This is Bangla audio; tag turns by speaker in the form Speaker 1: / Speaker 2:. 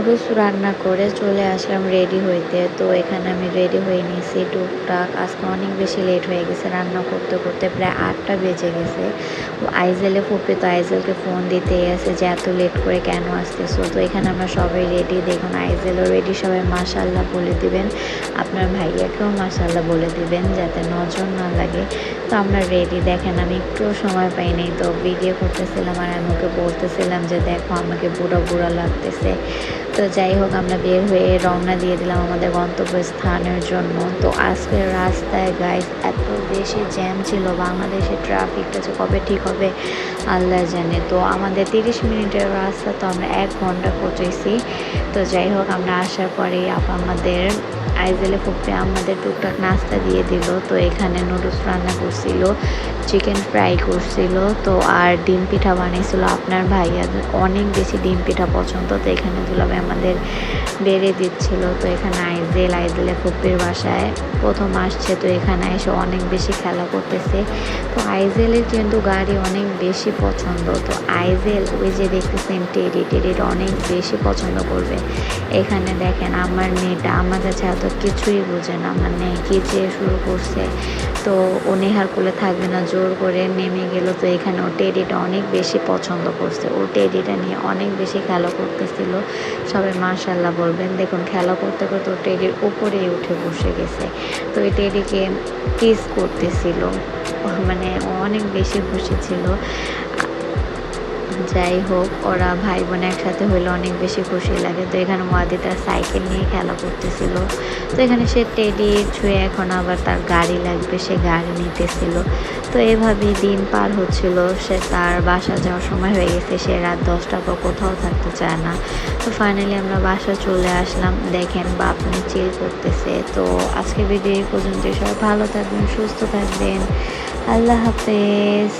Speaker 1: নুডলস রান্না করে চলে আসলাম রেডি হইতে। তো এখানে আমি রেডি হয়ে নিয়েছি টুকটাক। আজকে অনেক বেশি লেট হয়ে গেছে, রান্না করতে করতে প্রায় 8টা বেজে গেছে। আইজেলে ফুপি তো আইজেলকে ফোন দিতেই আছে যে এত লেট করে কেন আসতেছো। তো এখানে আমরা সবাই রেডি, দেখুন আইজেলও রেডি। সবাই মাশাআল্লাহ বলে দিবেন, আপনার ভাইয়াকেও মাশাআল্লাহ বলে দিবেন যাতে নজর না লাগে। তো আমরা রেডি, দেখেন আমি একটুও সময় পাইনি, তো ভিডিও করতেছিলাম আর আমি ওকে বলতেছিলাম যে দেখো আমাকে বুড়া বুড়া লাগতেছে। তো যাই হোক, আমরা বের হয়ে রওনা দিয়ে দিলাম আমাদের গন্তব্যস্থানের জন্য। তো আজকে রাস্তায় গাইস এত বেশি জ্যাম ছিল, বাংলাদেশের ট্রাফিকটা যে কবে ঠিক হবে আল্লাহ জানে। তো আমাদের 30 মিনিটের রাস্তা, তো আমরা 1 ঘন্টা পৌঁছেছি। তো যাই হোক, আমরা আসার পরে আমাদের আইজেলে ফুপে আমাদের টুকটাক নাস্তা দিয়ে দিল। তো এখানে নুডলস রান্না করছিল, চিকেন ফ্রাই করছিল, তো আর ডিম পিঠা বানিয়েছিল। আপনার ভাইয়া অনেক বেশি ডিম পিঠা পছন্দ, তো এখানে দুলাভাই আমাদের বেড়ে দিচ্ছিল। তো এখানে আইজেলে ফুপির বাসায় প্রথম আসছে, তো এখানে এসে অনেক বেশি খেলা করতেছে। তো আইজেলের কিন্তু গাড়ি অনেক বেশি পছন্দ। তো আইজেল ওই যে দেখতেছেন টেডিটা অনেক বেশি পছন্দ করবে। এখানে দেখেন আমার মেয়েটা আমার কাছে এত কিছুই বোঝে না, মানে কি যে শুরু করছে। তো ও নেহার কোলে থাকবে না, জোর করে নেমে গেল। তো এখানে ও টেডিটা অনেক বেশি পছন্দ করছে, ও টেডিটা নিয়ে অনেক বেশি খেলা করতেছিল। সবাই মাশাআল্লাহ বলবেন। দেখুন খেলা করতে করতে ও টেডির উপরেই উঠে বসে গেছে। তো এই টেডিকে কিস করতেছিল, মানে ও অনেক বেশি খুশি ছিল। যাই হোক, ওরা ভাই বোন একসাথে হইলে অনেক বেশি খুশি লাগে। তো এখানে ওয়াদি তার সাইকেল নিয়ে খেলা করতেছিল। তো এখানে সে টেডি ছুঁয়ে এখন আবার তার গাড়ি লাগবে, সে গাড়ি নিতেছিল। তো এভাবেই দিন পার হচ্ছিল। সে তার বাসা যাওয়ার সময় হয়ে গেছে, সে রাত 10টার পর কোথাও থাকতে চায় না। তো ফাইনালি আমরা বাসা চলে আসলাম। দেখেন বাপ নিয়ে চিল করতেছে। তো আজকে ভিডিও এই পর্যন্ত। সবাই ভালো থাকবেন, সুস্থ থাকবেন, আল্লাহ হাফেজ।